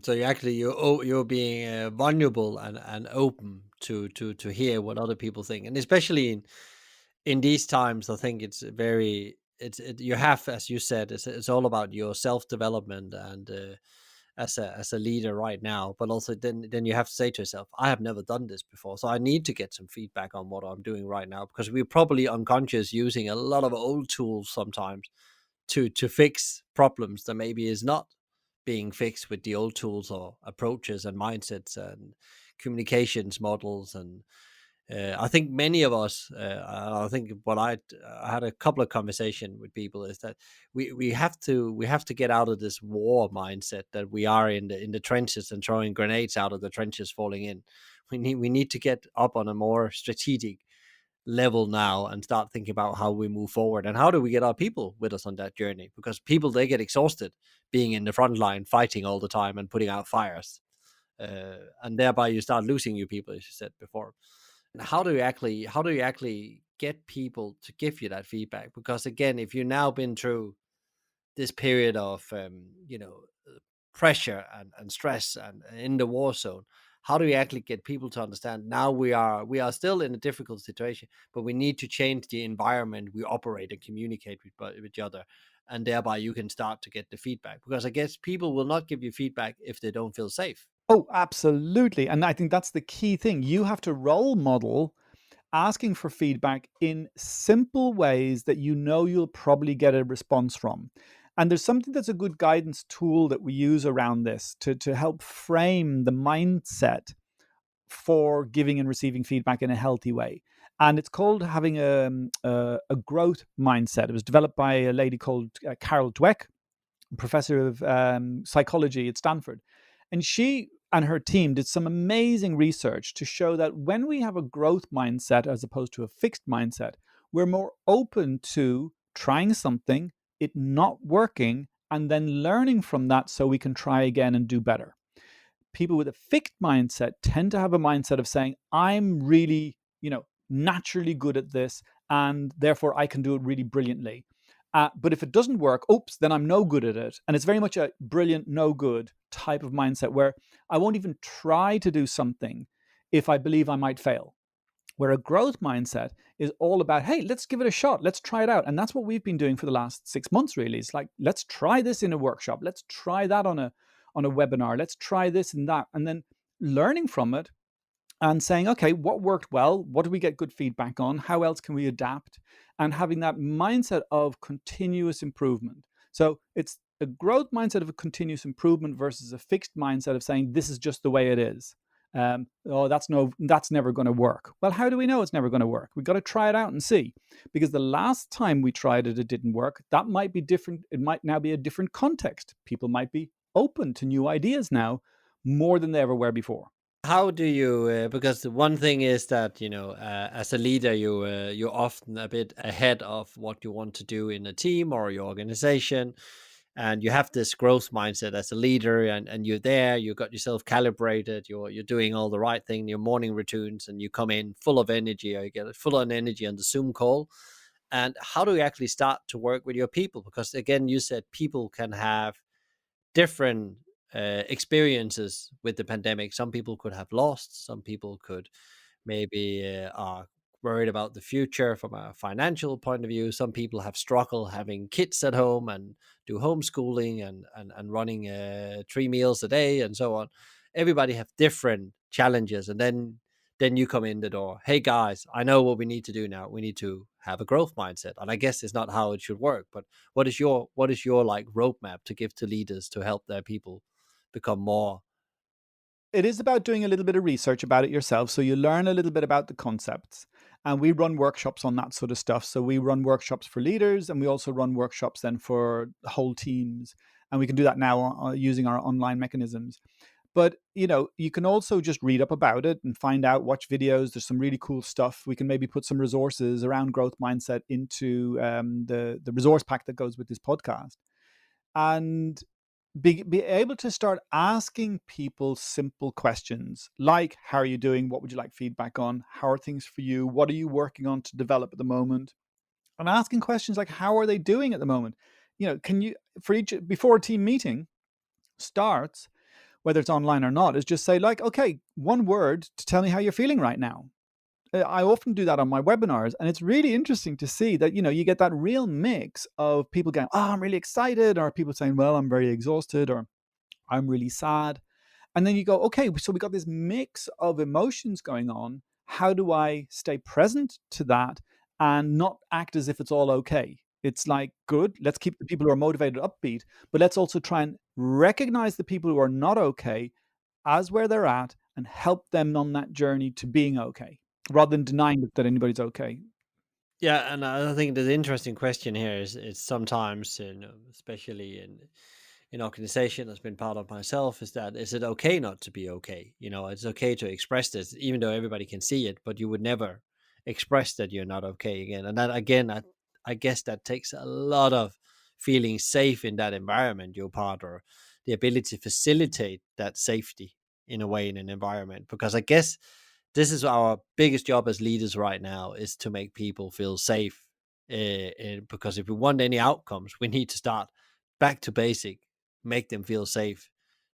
S1: So you're being vulnerable and open to hear what other people think, and especially in these times, I think it's very you have, as you said, it's all about your self development and as a leader right now, but also then you have to say to yourself, I have never done this before, so I need to get some feedback on what I'm doing right now, because we're probably unconscious using a lot of old tools sometimes to fix problems that maybe is not being fixed with the old tools or approaches and mindsets and communications models. And I think many of us, I think what I had a couple of conversations with people is that we have to get out of this war mindset that we are in the trenches and throwing grenades out of the trenches falling in. We need to get up on a more strategic level now and start thinking about how we move forward and how do we get our people with us on that journey, because people, they get exhausted being in the front line fighting all the time and putting out fires, and thereby you start losing your people, as you said before. And how do you actually get people to give you that feedback? Because again, if you've now been through this period of pressure and stress and in the war zone, how do we actually get people to understand now we are still in a difficult situation, but we need to change the environment we operate and communicate with each other, and thereby you can start to get the feedback, because I guess people will not give you feedback if they don't feel safe.
S2: Oh, absolutely. And I think that's the key thing. You have to role model asking for feedback in simple ways that you'll probably get a response from. And there's something that's a good guidance tool that we use around this to help frame the mindset for giving and receiving feedback in a healthy way. And it's called having a growth mindset. It was developed by a lady called Carol Dweck, professor of psychology at Stanford. And she and her team did some amazing research to show that when we have a growth mindset as opposed to a fixed mindset, we're more open to trying something, it not working, and then learning from that so we can try again and do better. People with a fixed mindset tend to have a mindset of saying, I'm really, naturally good at this, and therefore I can do it really brilliantly. But if it doesn't work, oops, then I'm no good at it. And it's very much a brilliant, no good type of mindset where I won't even try to do something if I believe I might fail. Where a growth mindset is all about, hey, let's give it a shot. Let's try it out. And that's what we've been doing for the last 6 months, really. It's like, let's try this in a workshop. Let's try that on a webinar. Let's try this and that. And then learning from it and saying, okay, what worked well? What do we get good feedback on? How else can we adapt? And having that mindset of continuous improvement. So it's a growth mindset of a continuous improvement versus a fixed mindset of saying, this is just the way it is. Oh, that's never going to work. Well, how do we know it's never going to work? We've got to try it out and see, because the last time we tried it, it didn't work. That might be different. It might now be a different context. People might be open to new ideas now more than they ever were before.
S1: How do you? Because the one thing is that as a leader, you're often a bit ahead of what you want to do in a team or your organization, and you have this growth mindset as a leader, and you're there. You got yourself calibrated. You're doing all the right thing. Your morning routines, and you come in full of energy, or you get full on energy on the Zoom call. And how do you actually start to work with your people? Because again, you said people can have different experiences with the pandemic. Some people could have lost, some people could maybe are worried about the future from a financial point of view. Some people have struggled having kids at home and do homeschooling and running 3 meals a day and so on. Everybody have different challenges, and then you come in the door. Hey guys, I know what we need to do now. We need to have a growth mindset, and I guess it's not how it should work. But what is your like roadmap to give to leaders to help their people become more?
S2: It is about doing a little bit of research about it yourself. So you learn a little bit about the concepts. And we run workshops on that sort of stuff. So we run workshops for leaders, and we also run workshops then for whole teams. And we can do that now using our online mechanisms. But you can also just read up about it and find out, watch videos. There's some really cool stuff. We can maybe put some resources around growth mindset into the resource pack that goes with this podcast. And be able to start asking people simple questions like, how are you doing? What would you like feedback on? How are things for you? What are you working on to develop at the moment? And asking questions like, how are they doing at the moment? Can you, for each, before a team meeting starts, whether it's online or not, is just say, like, okay, one word to tell me how you're feeling right now. I often do that on my webinars, and it's really interesting to see that, you get that real mix of people going, oh, I'm really excited, or people saying, well, I'm very exhausted, or I'm really sad. And then you go, okay, so we got this mix of emotions going on. How do I stay present to that and not act as if it's all okay? It's like, good, let's keep the people who are motivated upbeat, but let's also try and recognize the people who are not okay as where they're at and help them on that journey to being okay, rather than denying that anybody's okay.
S1: Yeah, and I think the interesting question here is sometimes, especially in organization that's been part of myself, is that is it okay not to be okay? It's okay to express this, even though everybody can see it, but you would never express that you're not okay again. And that again, I guess that takes a lot of feeling safe in that environment you're part, or the ability to facilitate that safety in a way in an environment. Because I guess this is our biggest job as leaders right now, is to make people feel safe. Because if we want any outcomes, we need to start back to basic, make them feel safe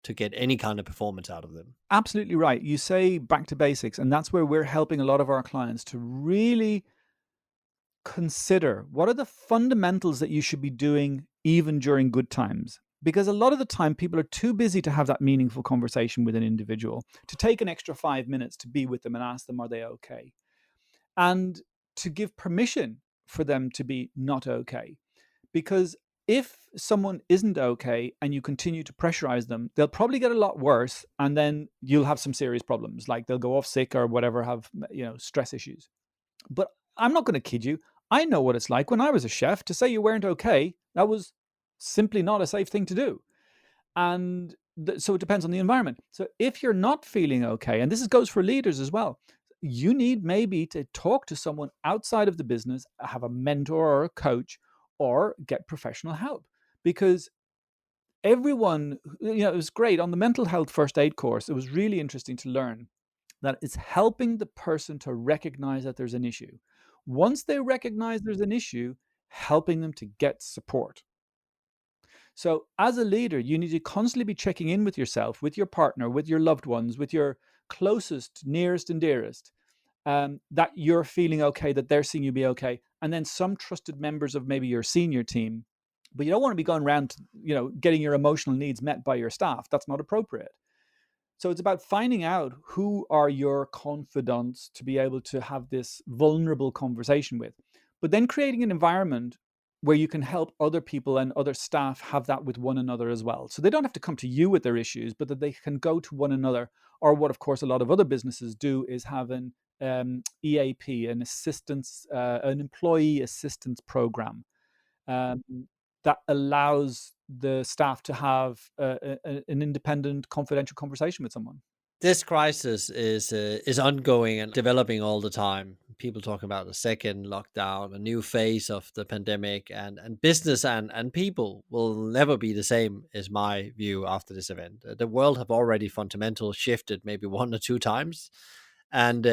S1: to get any kind of performance out of them.
S2: Absolutely right. You say back to basics, and that's where we're helping a lot of our clients to really consider what are the fundamentals that you should be doing even during good times. Because a lot of the time, people are too busy to have that meaningful conversation with an individual, to take an extra 5 minutes to be with them and ask them, are they okay? And to give permission for them to be not okay. Because if someone isn't okay and you continue to pressurize them, they'll probably get a lot worse. And then you'll have some serious problems, like they'll go off sick or whatever, have stress issues. But I'm not going to kid you. I know what it's like when I was a chef to say you weren't okay. That was simply not a safe thing to do. And so it depends on the environment. So if you're not feeling okay, and goes for leaders as well, you need maybe to talk to someone outside of the business, have a mentor or a coach, or get professional help. Because everyone, it was great on the mental health first aid course. It was really interesting to learn that it's helping the person to recognize that there's an issue. Once they recognize there's an issue, helping them to get support. So as a leader, you need to constantly be checking in with yourself, with your partner, with your loved ones, with your closest, nearest, and dearest, that you're feeling okay, that they're seeing you be okay, and then some trusted members of maybe your senior team. But you don't want to be going around, getting your emotional needs met by your staff. That's not appropriate. So it's about finding out who are your confidants to be able to have this vulnerable conversation with, but then creating an environment where you can help other people and other staff have that with one another as well. So they don't have to come to you with their issues, but that they can go to one another. Or what, of course, a lot of other businesses do is have an EAP, an employee assistance program, um, that allows the staff to have an independent, confidential conversation with someone.
S1: This crisis is ongoing and developing all the time. People talk about a second lockdown, a new phase of the pandemic, and business and people will never be the same. Is my view after this event. The world have already fundamentally shifted, maybe one or two times, and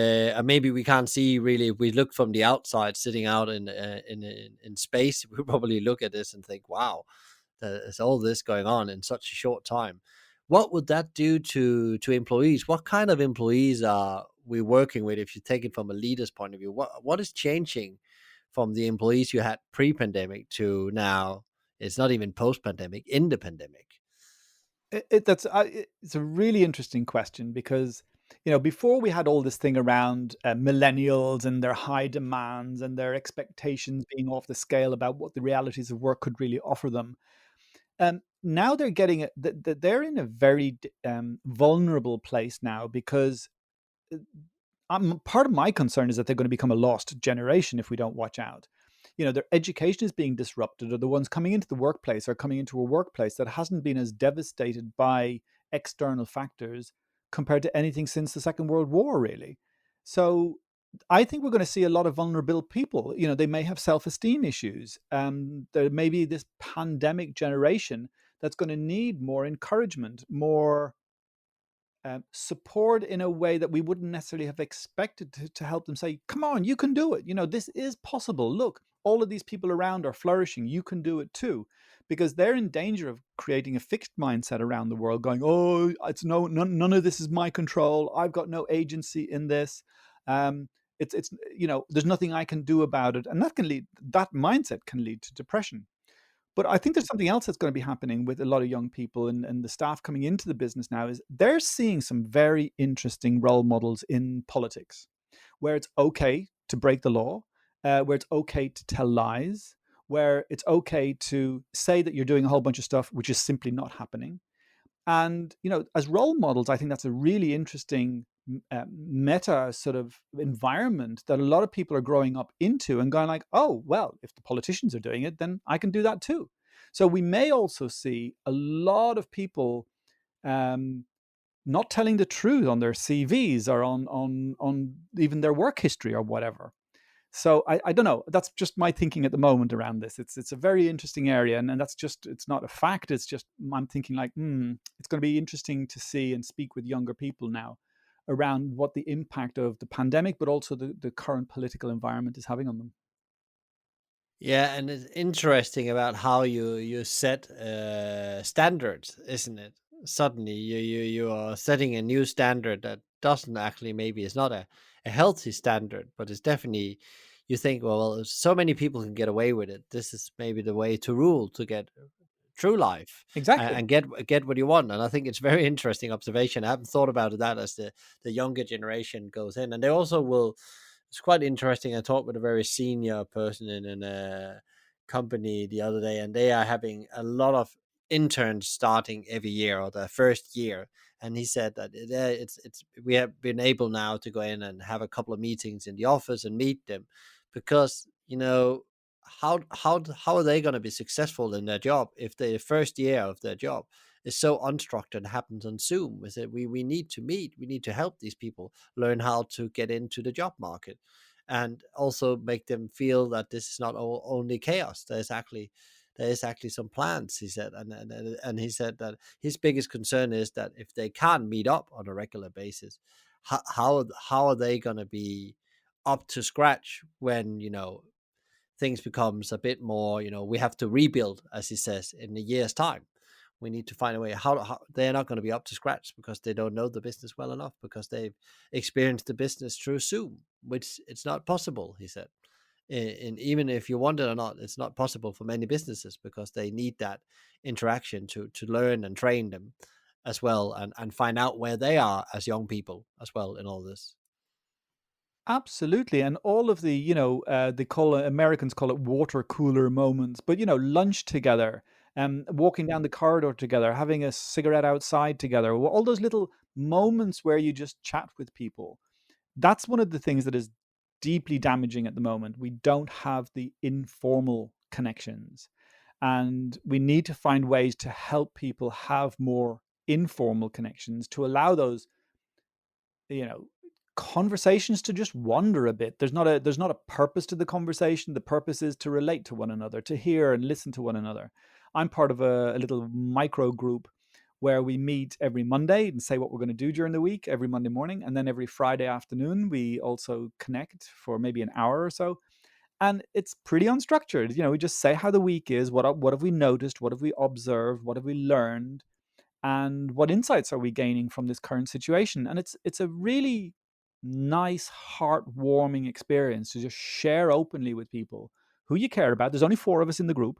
S1: maybe we can't see really. If we look from the outside, sitting out in space, we probably look at this and think, "Wow, there's all this going on in such a short time." What would that do to employees? What kind of employees are we working with? If you take it from a leader's point of view, what is changing from the employees you had pre-pandemic to now? It's not even post-pandemic, in the pandemic.
S2: It's a really interesting question because before we had all this thing around millennials and their high demands and their expectations being off the scale about what the realities of work could really offer them. Now they're getting it. They're in a very vulnerable place now because part of my concern is that they're going to become a lost generation if we don't watch out. Their education is being disrupted, or the ones coming into the workplace are coming into a workplace that hasn't been as devastated by external factors compared to anything since the Second World War, really. So I think we're going to see a lot of vulnerable people. They may have self-esteem issues. There may be this pandemic generation that's going to need more encouragement, more support in a way that we wouldn't necessarily have expected to help them say, come on, you can do it. This is possible. Look, all of these people around are flourishing. You can do it too. Because they're in danger of creating a fixed mindset around the world, going, oh, it's none of this is my control. I've got no agency in this. It's there's nothing I can do about it. And that mindset can lead to depression. But I think there's something else that's going to be happening with a lot of young people and the staff coming into the business now is they're seeing some very interesting role models in politics where it's okay to break the law, where it's okay to tell lies, where it's okay to say that you're doing a whole bunch of stuff which is simply not happening. And, as role models, I think that's a really interesting meta sort of environment that a lot of people are growing up into and going like, oh, well, if the politicians are doing it, then I can do that too. So we may also see a lot of people um, not telling the truth on their CVs or on even their work history or whatever. So I don't know. That's just my thinking at the moment around this. It's a very interesting area, and that's just it's not a fact. It's just I'm thinking like, it's going to be interesting to see and speak with younger people now around what the impact of the pandemic, but also the current political environment is having on them.
S1: Yeah, and it's interesting about how you set standards, isn't it? Suddenly, you are setting a new standard that doesn't actually, maybe it's not a healthy standard, but it's definitely, you think, well, if so many people can get away with it, this is maybe the way to rule to get true life,
S2: Exactly.
S1: and get what you want. And I think it's very interesting observation. I haven't thought about that as the younger generation goes in, and they also will. It's quite interesting. I talked with a very senior person in a company the other day, and they are having a lot of interns starting every year or the first year. And he said that it's we have been able now to go in and have a couple of meetings in the office and meet them, because how are they going to be successful in their job if the first year of their job is so unstructured and happens on Zoom? We said we need to meet, we need to help these people learn how to get into the job market, and also make them feel that this is not only chaos. There is actually some plans, he said. And he said that his biggest concern is that if they can't meet up on a regular basis, how are they going to be up to scratch when things becomes a bit more, we have to rebuild, as he says, in a year's time. We need to find a way how they're not going to be up to scratch because they don't know the business well enough because they've experienced the business through Zoom, which it's not possible, he said. And even if you want it or not, it's not possible for many businesses because they need that interaction to learn and train them as well, and find out where they are as young people as well in all this.
S2: Absolutely, and all of the, they call it, Americans call it water cooler moments, but lunch together, walking down the corridor together, having a cigarette outside together, all those little moments where you just chat with people. That's one of the things that is deeply damaging at the moment. We don't have the informal connections, and we need to find ways to help people have more informal connections to allow those, you know conversations to just wander a bit. There's not a purpose to the conversation. The purpose is to relate to one another, to hear and listen to one another. I'm part of a little micro group where we meet every Monday and say what we're going to do during the week every Monday morning, and then every Friday afternoon we also connect for maybe an hour or so. And it's pretty unstructured. We just say how the week is, what have we noticed, what have we observed, what have we learned, and what insights are we gaining from this current situation. And it's a really nice, heartwarming experience to just share openly with people who you care about. There's only four of us in the group,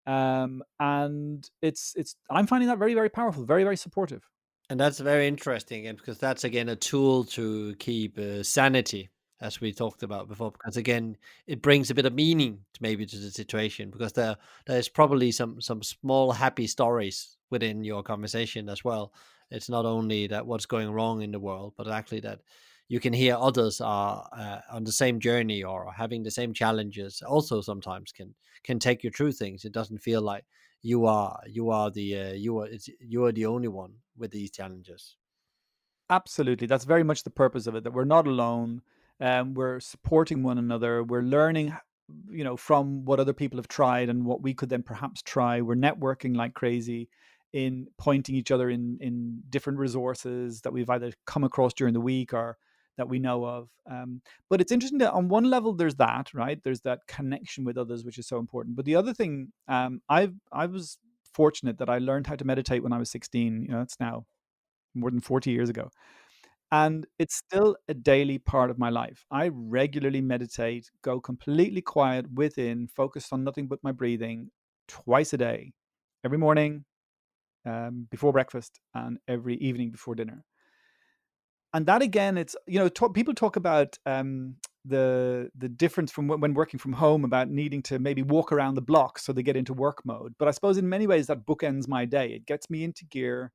S2: and it's I'm finding that very, very powerful, very, very supportive.
S1: And that's very interesting, and because that's again a tool to keep sanity, as we talked about before. Because again, it brings a bit of meaning to maybe to the situation, because there's probably some small happy stories within your conversation as well. It's not only that what's going wrong in the world, but actually that you can hear others are on the same journey or having the same challenges. Also, sometimes can take you through things. It doesn't feel like you are the only one with these challenges.
S2: Absolutely. That's very much the purpose of it, that we're not alone. We're supporting one another. We're learning, from what other people have tried and what we could then perhaps try. We're networking like crazy, in pointing each other in different resources that we've either come across during the week or that we know of. But it's interesting that on one level, there's that, right? There's that connection with others, which is so important. But the other thing, I was fortunate that I learned how to meditate when I was 16. It's now more than 40 years ago. And it's still a daily part of my life. I regularly meditate, go completely quiet within, focused on nothing but my breathing twice a day, every morning, before breakfast, and every evening before dinner. And that again, it's people talk about the difference from when working from home, about needing to maybe walk around the block so they get into work mode. But I suppose in many ways that bookends my day. It gets me into gear,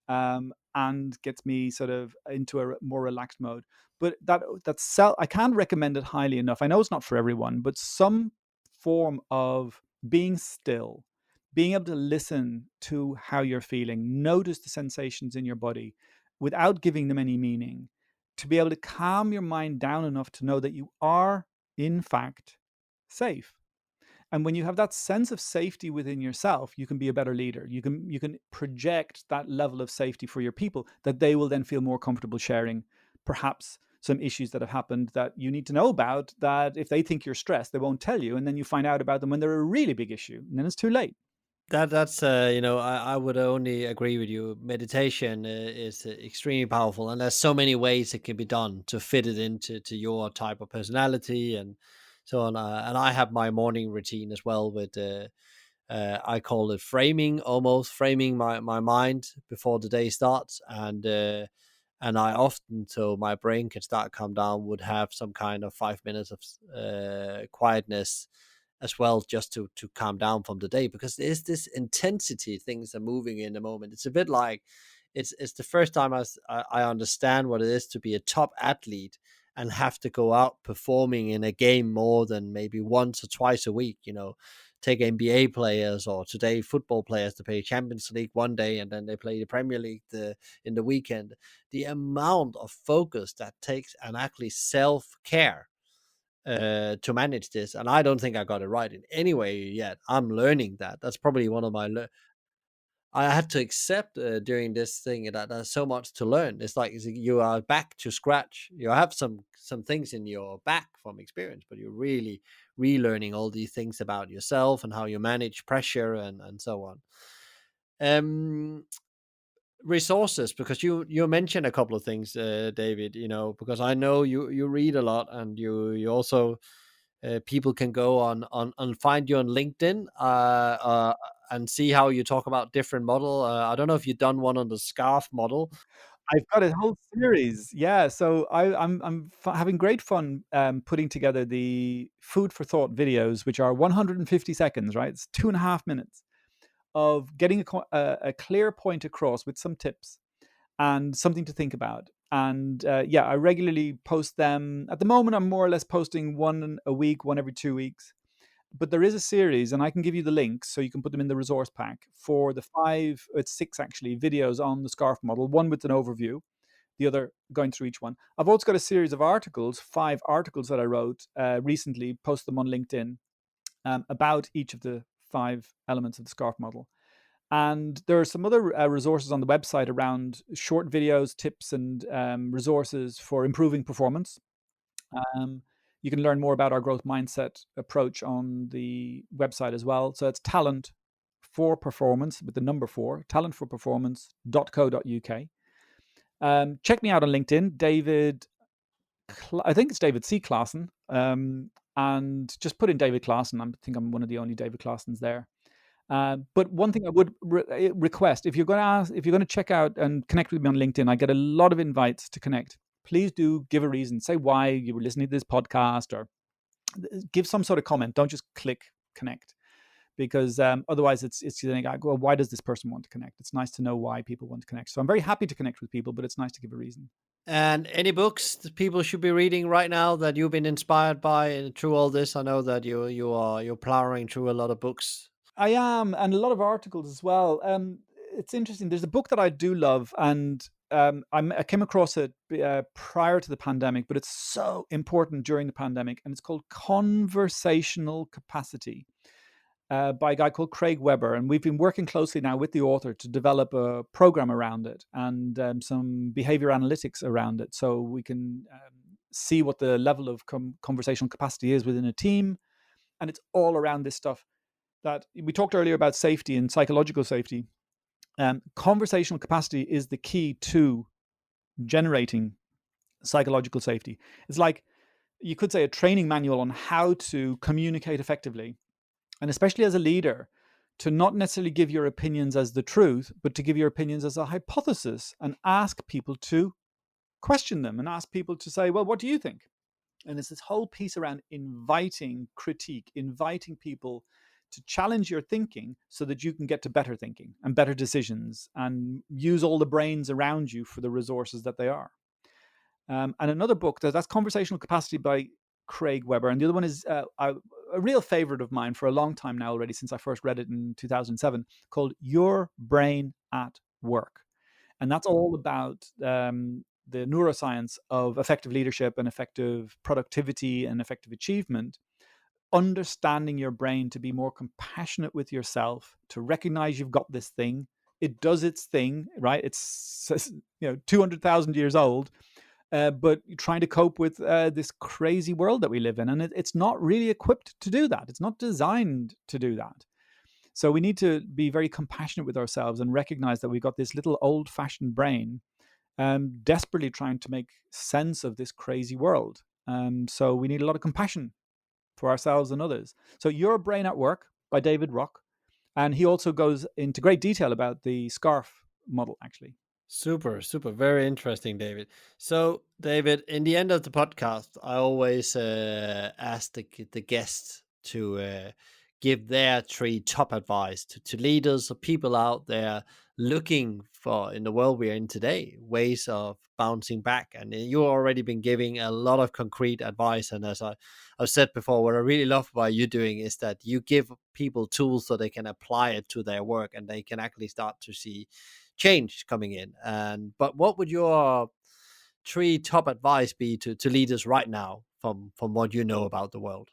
S2: and gets me sort of into a more relaxed mode. But I can't recommend it highly enough. I know it's not for everyone, but some form of being still, being able to listen to how you're feeling, notice the sensations in your body without giving them any meaning, to be able to calm your mind down enough to know that you are, in fact, safe. And when you have that sense of safety within yourself, you can be a better leader. You can project that level of safety for your people, that they will then feel more comfortable sharing perhaps some issues that have happened that you need to know about, that if they think you're stressed, they won't tell you. And then you find out about them when they're a really big issue. And then it's too late.
S1: That's I would only agree with you. Meditation is extremely powerful, and there's so many ways it can be done to fit it into your type of personality and so on. And I have my morning routine as well with I call it framing, almost framing my mind before the day starts, and I often, so my brain can start calm down, would have some kind of 5 minutes of quietness as well, just to calm down from the day, because there's this intensity, things are moving in the moment. It's a bit like it's the first time I understand what it is to be a top athlete and have to go out performing in a game more than maybe once or twice a week. Take NBA players, or today football players, to play Champions League one day and then they play the Premier League in the weekend. The amount of focus that takes, and actually self care, to manage this. And I don't think I got it right in any way yet. I'm learning that. That's probably one of my. I had to accept during this thing that there's so much to learn. It's like you are back to scratch. You have some things in your back from experience, but you're really relearning all these things about yourself and how you manage pressure and so on. Resources, because you mentioned a couple of things, David. Because I know you read a lot, and you also, people can go on find you on LinkedIn, and see how you talk about different model. I don't know if you've done one on the scarf model.
S2: I've got a whole series. Yeah, so I'm having great fun putting together the food for thought videos, which are 150 seconds. Right, it's 2.5 minutes of getting a clear point across with some tips and something to think about. And yeah, I regularly post them. At the moment, I'm more or less posting one a week, one every 2 weeks. But there is a series, and I can give you the links so you can put them in the resource pack for the it's six actually videos on the scarf model, one with an overview, the other going through each one. I've also got a series of articles, 5 articles that I wrote recently, post them on LinkedIn, about each of the 5 elements of the scarf model. And there are some other resources on the website around short videos, tips, and resources for improving performance. You can learn more about our growth mindset approach on the website as well. So it's talent for performance with the number 4, talentforperformance.co.uk. Check me out on LinkedIn, I think it's David C. Klaasen. And just put in David Klaasen. I think I'm one of the only David Klaasens there. But one thing I would request, if you're going to check out and connect with me on LinkedIn, I get a lot of invites to connect. Please do give a reason. Say why you were listening to this podcast, or give some sort of comment. Don't just click connect, because otherwise it's you think, well, why does this person want to connect? It's nice to know why people want to connect. So I'm very happy to connect with people, but it's nice to give a reason.
S1: And any books that people should be reading right now that you've been inspired by through all this? I know that you're plowing through a lot of books.
S2: I am, and a lot of articles as well. It's interesting. There's a book that I do love, and I came across it prior to the pandemic, but it's so important during the pandemic, and it's called Conversational Capacity, by a guy called Craig Webber. And we've been working closely now with the author to develop a program around it, and some behavior analytics around it, so we can see what the level of conversational capacity is within a team. And it's all around this stuff that we talked earlier about, safety and psychological safety. Conversational capacity is the key to generating psychological safety. It's like, you could say, a training manual on how to communicate effectively. And especially as a leader, to not necessarily give your opinions as the truth, but to give your opinions as a hypothesis, and ask people to question them, and ask people to say, well, what do you think? And it's this whole piece around inviting critique, inviting people to challenge your thinking so that you can get to better thinking and better decisions, and use all the brains around you for the resources that they are. And another book, that's Conversational Capacity by Craig Webber. And the other one is a real favorite of mine for a long time now already, since I first read it in 2007, called Your Brain at Work. And that's all about the neuroscience of effective leadership and effective productivity and effective achievement. Understanding your brain to be more compassionate with yourself, to recognize you've got this thing. It does its thing, right? It's 200,000 years old, but trying to cope with this crazy world that we live in. And it's not really equipped to do that. It's not designed to do that. So we need to be very compassionate with ourselves and recognize that we've got this little old-fashioned brain, desperately trying to make sense of this crazy world. So we need a lot of compassion for ourselves and others. So Your Brain at Work by David Rock. And he also goes into great detail about the SCARF model, actually.
S1: Super, super, very interesting, David. So, David, in the end of the podcast, I always ask the guests to give their 3 top advice to leaders or people out there looking for, in the world we are in today, ways of bouncing back. And you've already been giving a lot of concrete advice. And as I've said before, what I really love about you doing is that you give people tools so they can apply it to their work, and they can actually start to see change coming in. But what would your 3 top advice be to leaders right now, from what you know about the world?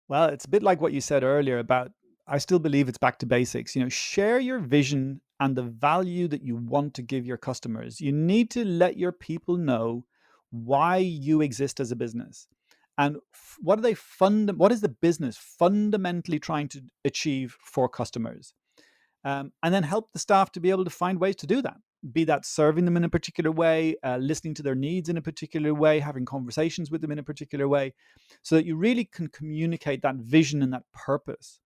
S2: Well, it's a bit like what you said earlier about, I still believe it's back to basics. Share your vision and the value that you want to give your customers. You need to let your people know why you exist as a business, and what is the business fundamentally trying to achieve for customers. and then help the staff to be able to find ways to do that. Be that serving them in a particular way, listening to their needs in a particular way, having conversations with them in a particular way, so that you really can communicate that vision and that purpose.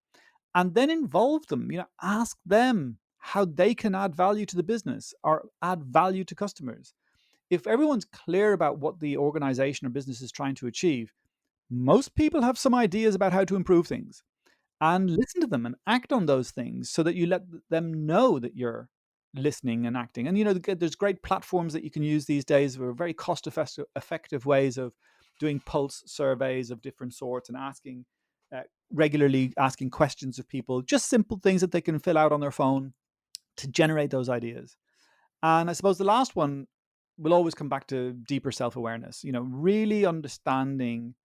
S2: And then involve them, ask them how they can add value to the business or add value to customers. If everyone's clear about what the organization or business is trying to achieve, most people have some ideas about how to improve things. And listen to them and act on those things so that you let them know that you're listening and acting. And there's great platforms that you can use these days. There are very cost effective ways of doing pulse surveys of different sorts and regularly asking questions of people, just simple things that they can fill out on their phone to generate those ideas. And I suppose the last one will always come back to deeper self-awareness, really understanding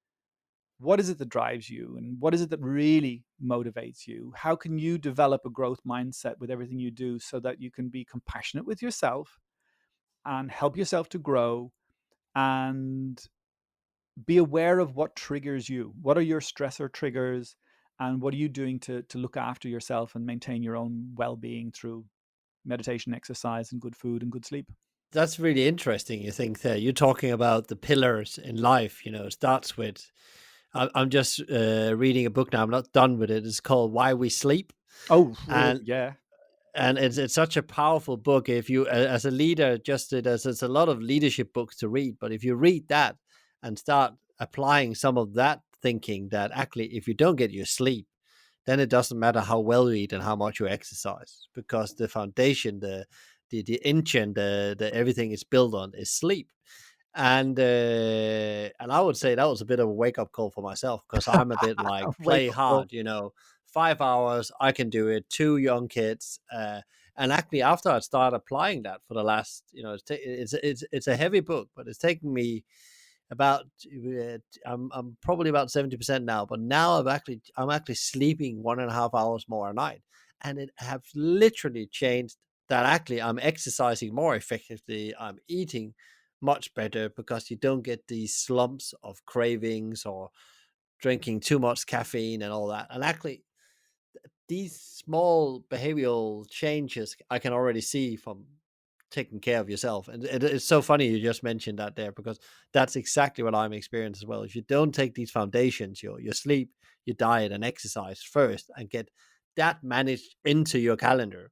S2: what is it that drives you and what is it that really motivates you? How can you develop a growth mindset with everything you do so that you can be compassionate with yourself and help yourself to grow and be aware of what triggers you? What are your stressor triggers? And what are you doing to look after yourself and maintain your own well-being through meditation, exercise, and good food and good sleep?
S1: That's really interesting. You think that you're talking about the pillars in life, it starts with, I'm just reading a book now. I'm not done with it. It's called Why We Sleep.
S2: Oh,
S1: And
S2: yeah.
S1: And it's such a powerful book. If you, as a leader, there's a lot of leadership books to read, but if you read that and start applying some of that thinking, that actually, if you don't get your sleep, then it doesn't matter how well you eat and how much you exercise, because the foundation, the engine, the everything is built on is sleep. And I would say that was a bit of a wake up call for myself, because I'm a bit like
S2: Wake
S1: play
S2: up call.
S1: hard, 5 hours, I can do it. 2 young kids, and actually after I started applying that for the last, it's a heavy book, but it's taken me about I'm probably about 70% now, but now I'm actually sleeping 1.5 hours more a night, and it have literally changed that. Actually, I'm exercising more effectively. I'm eating much better, because you don't get these slumps of cravings or drinking too much caffeine and all that. And actually, these small behavioral changes I can already see from taking care of yourself. And it's so funny you just mentioned that there, because that's exactly what I'm experiencing as well. If you don't take these foundations, your sleep, your diet, and exercise first, and get that managed into your calendar,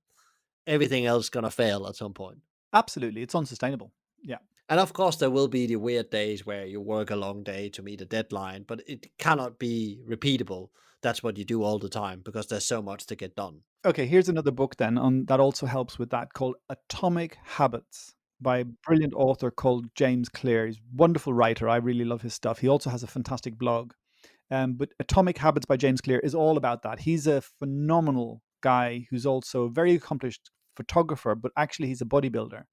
S1: everything else is going to fail at some point.
S2: Absolutely. It's unsustainable. Yeah.
S1: And of course, there will be the weird days where you work a long day to meet a deadline, but it cannot be repeatable. That's what you do all the time, because there's so much to get done.
S2: Okay, here's another book then that also helps with that, called Atomic Habits by a brilliant author called James Clear. He's a wonderful writer. I really love his stuff. He also has a fantastic blog. But Atomic Habits by James Clear is all about that. He's a phenomenal guy who's also a very accomplished photographer, but actually he's a bodybuilder.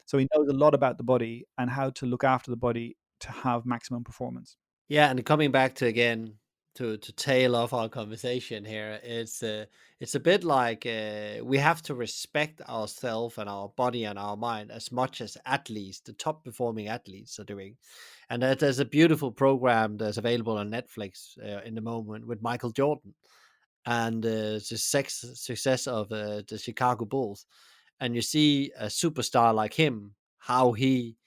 S2: So he knows a lot about the body and how to look after the body to have maximum performance.
S1: Yeah, and coming back to again to tail off our conversation here, it's a bit like we have to respect ourselves and our body and our mind as much as athletes, the top performing athletes, are doing. And there's a beautiful program that's available on Netflix in the moment with Michael Jordan and the success of the Chicago Bulls. And you see a superstar like him, how he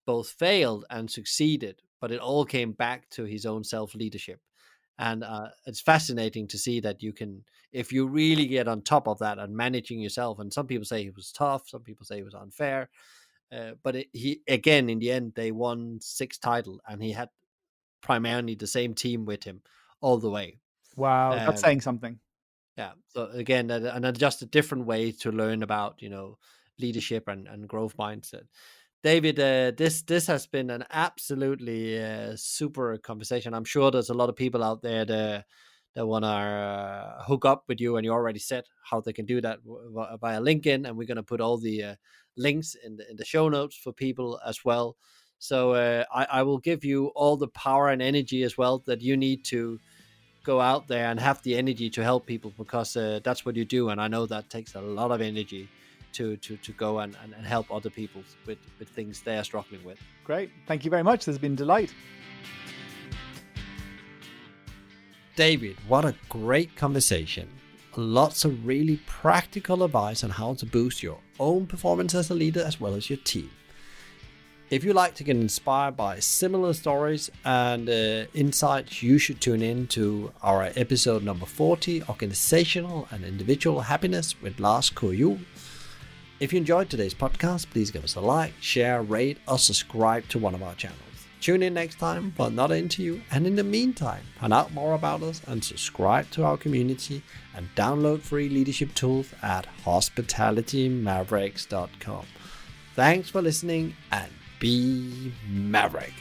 S1: both failed and succeeded, but it all came back to his own self leadership. And it's fascinating to see that you can, if you really get on top of that and managing yourself. And some people say he was tough, some people say it was unfair, but he again, in the end, they won 6 titles, and he had primarily the same team with him all the way.
S2: Wow, that's
S1: Um,
S2: saying something.
S1: yeah. So again, and just a different way to learn about, leadership and growth mindset. David, this has been an absolutely super conversation. I'm sure there's a lot of people out there that want to hook up with you, and you already said how they can do that via LinkedIn, and we're going to put all the links in the show notes for people as well. So I will give you all the power and energy as well that you need to go out there and have the energy to help people, because that's what you do. And I know that takes a lot of energy to go and help other people with things they are struggling with.
S2: Great. Thank you very much. There's been delight.
S1: David, what a great conversation. lots of really practical advice on how to boost your own performance as a leader as well as your team. If you like to get inspired by similar stories and insights, you should tune in to our episode number 40, Organizational and Individual Happiness with Lars K. If you enjoyed today's podcast, please give us a like, share, rate, or subscribe to one of our channels. Tune in next time for another interview, and in the meantime, find out more about us and subscribe to our community and download free leadership tools at hospitalitymavericks.com. Thanks for listening and be Maverick.